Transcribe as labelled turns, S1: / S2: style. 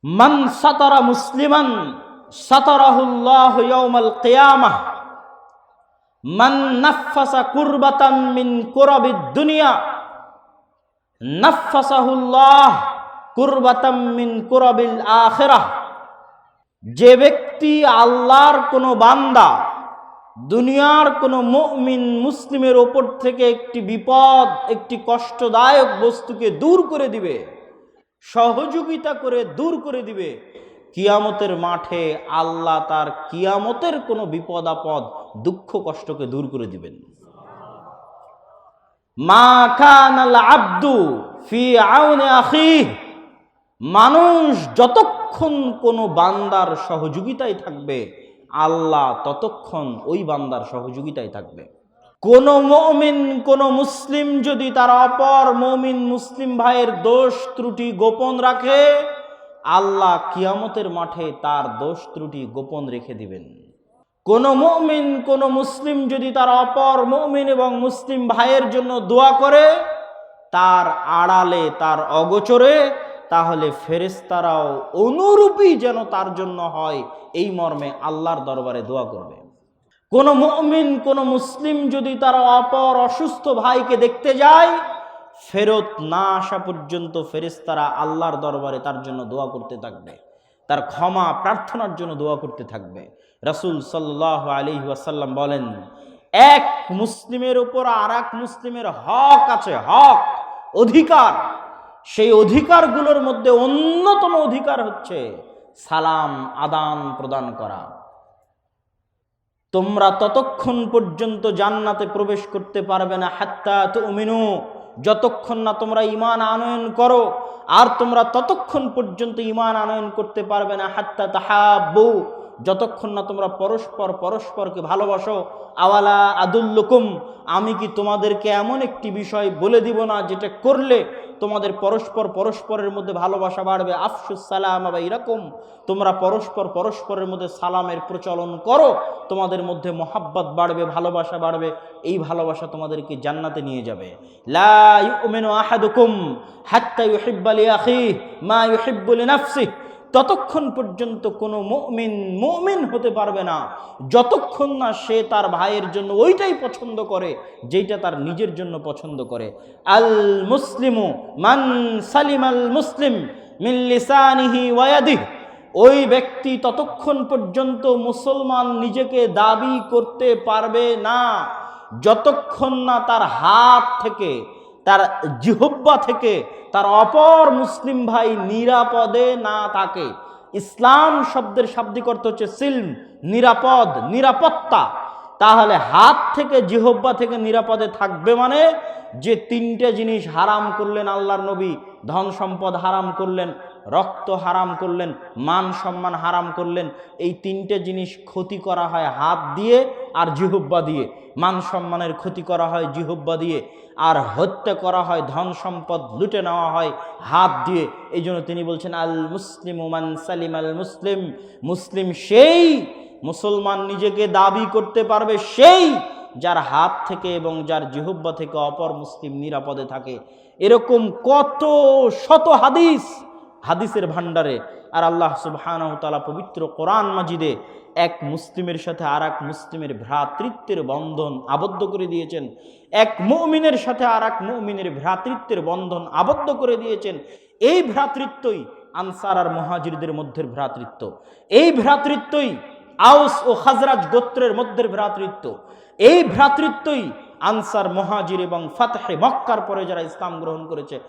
S1: মান সাতারা মুসলিমান সাতারাহুল্লাহু ইয়াউমাল কিয়ামাহ, মান নাফাসা কুরবাতান মিন কুরাবিদ দুনিয়া নাফাসাহুল্লাহ কুরবাতাম মিন কুরাবিল আখিরাহ। যে ব্যক্তি আল্লাহর কোনো বান্দা, দুনিয়ার কোনো মুমিন মুসলিমের ওপর থেকে একটি বিপদ, একটি কষ্টদায়ক বস্তুকে দূর করে দিবে, সহযোগিতা করে দূর করে দিবে, কিয়ামতের মাঠে আল্লাহ তার কিয়ামতের কোনো বিপদ আপদ, দুঃখ কষ্টকে দূর করে দিবেন। মা কানাল আব্দু ফি আউনি আখিহি, মানুষ যতক্ষণ কোনো বান্দার সহযোগিতায় থাকবে, আল্লাহ ততক্ষণ ওই বান্দার সহযোগিতায় থাকবে। কোন মুমিন, কোন মুসলিম যদি তার অপর মুমিন মুসলিম ভাইয়ের দোষ ত্রুটি গোপন রাখে, আল্লাহ কিয়ামতের মাঠে তার দোষ ত্রুটি গোপন রেখে দিবেন। কোন মুমিন, কোন মুসলিম যদি তার অপর মুমিন এবং মুসলিম ভাইয়ের জন্য দোয়া করে, তার আড়ালে, তার অগোচরে, তাহলে ফেরেশতারাও অনুরূপী যেন তার জন্য হয়, এই মর্মে আল্লাহর দরবারে দোয়া করবে। কোন মুমিন, কোন মুসলিম যদি তার অপর অসুস্থ ভাইকে দেখতে যায়, ফেরত না আসা পর্যন্ত ফেরেশতারা আল্লাহর দরবারে তার জন্য দোয়া করতে থাকবে, তার ক্ষমা প্রার্থনার জন্য দোয়া করতে থাকবে। রাসূল সাল্লাল্লাহু আলাইহি ওয়াসাল্লাম বলেন, এক মুসলিমের উপর আর এক মুসলিমের হক আছে, হক, অধিকার। সেই অধিকারগুলোর মধ্যে অন্যতম অধিকার হচ্ছে সালাম আদান প্রদান করা। তোমরা ততক্ষণ পর্যন্ত জান্নাতে প্রবেশ করতে পারবে না হাত্তা তুমিনু, যতক্ষণ না তোমরা ঈমান আনয়ন করো, আর তোমরা ততক্ষণ পর্যন্ত ঈমান আনয়ন করতে পারবে না হাত্তা তাহাব্বু, যতক্ষণ না তোমরা পরস্পরকে ভালোবাসো। আওয়ালা আদুল্লুকুম, আমি কি তোমাদেরকে এমন একটি বিষয় বলে দিব না যেটা করলে তোমাদের পরস্পরের মধ্যে ভালোবাসা বাড়বে? আফশুস সালাম বা এরকম, তোমরা পরস্পরের মধ্যে সালামের প্রচলন করো, তোমাদের মধ্যে মহাব্বত বাড়বে, ভালোবাসা বাড়বে, এই ভালোবাসা তোমাদেরকে জান্নাতে নিয়ে যাবে। লা ইউমিনু আহাদুকুম হাত্তা ইউহিব্বা লিআখিহি মা ইউহিব্বু লিনাফসিহি, ততক্ষণ পর্যন্ত কোনো মুমিন হতে পারবে না যতক্ষণ না সে তার ভাইয়ের জন্য ওইটাই পছন্দ করে যেটা তার নিজের জন্য পছন্দ করে। আল মুসলিমু মান সালিমাল মুসলিম মিন লিসানিহি ওয়া ইয়াদিহি, ওই ব্যক্তি ততক্ষণ পর্যন্ত মুসলমান নিজেকে দাবি করতে পারবে না যতক্ষণ না তার হাত থেকে, তার জিহ্বা থেকে তার অপর মুসলিম ভাই নিরাপদে না থাকে। ইসলাম শব্দের শাব্দিক অর্থ হচ্ছে সিলম, নিরাপদ, নিরাপত্তা। তাহলে হাত থেকে, জিহ্বা থেকে নিরাপদে থাকবে মানে যে তিনটে জিনিস হারাম করলেন আল্লাহর নবী, ধন সম্পদ হারাম করলেন, রক্ত হারাম করলেন, মান সম্মান হারাম করলেন, এই তিনটে জিনিস ক্ষতি করা হয় হাত দিয়ে আর জিহ্বা দিয়ে। মান সম্মানের ক্ষতি করা হয় জিহ্বা দিয়ে, আর হত্যা করা হয়, ধন সম্পদ লুটে নেওয়া হয় হাত দিয়ে। এই জন্য তিনি বলছেন আল মুসলিমু মান সালিম আল মুসলিম, মুসলিম সেই, মুসলমান নিজেকে দাবি করতে পারবে সেই যার হাত থেকে এবং যার জিহ্বা থেকে অপর মুসলিম নিরাপদে থাকে। এরকম কত শত হাদিসের ভান্ডারে। আর আল্লাহ সুবহানাহু ওয়া তাআলা পবিত্র কোরআন মাজিদে এক মুসলিমের সাথে আর এক মুসলিমের ভ্রাতৃত্বের বন্ধন আবদ্ধ করে দিয়েছেন, এক মুমিনের সাথে আর এক মুমিনের ভ্রাতৃত্বের বন্ধন আবদ্ধ করে দিয়েছেন। এই ভ্রাতৃত্বই আনসার আর মুহাজিরদের মধ্যে ভ্রাতৃত্ব, এই ভ্রাতৃত্বই আউস ও খাজরাজ গোত্রের মধ্যে ভ্রাতৃত্ব, এই ভ্রাতৃত্বই আনসার, মুহাজির এবং ফাতহে মক্কার পরে যারা ইসলাম গ্রহণ করেছে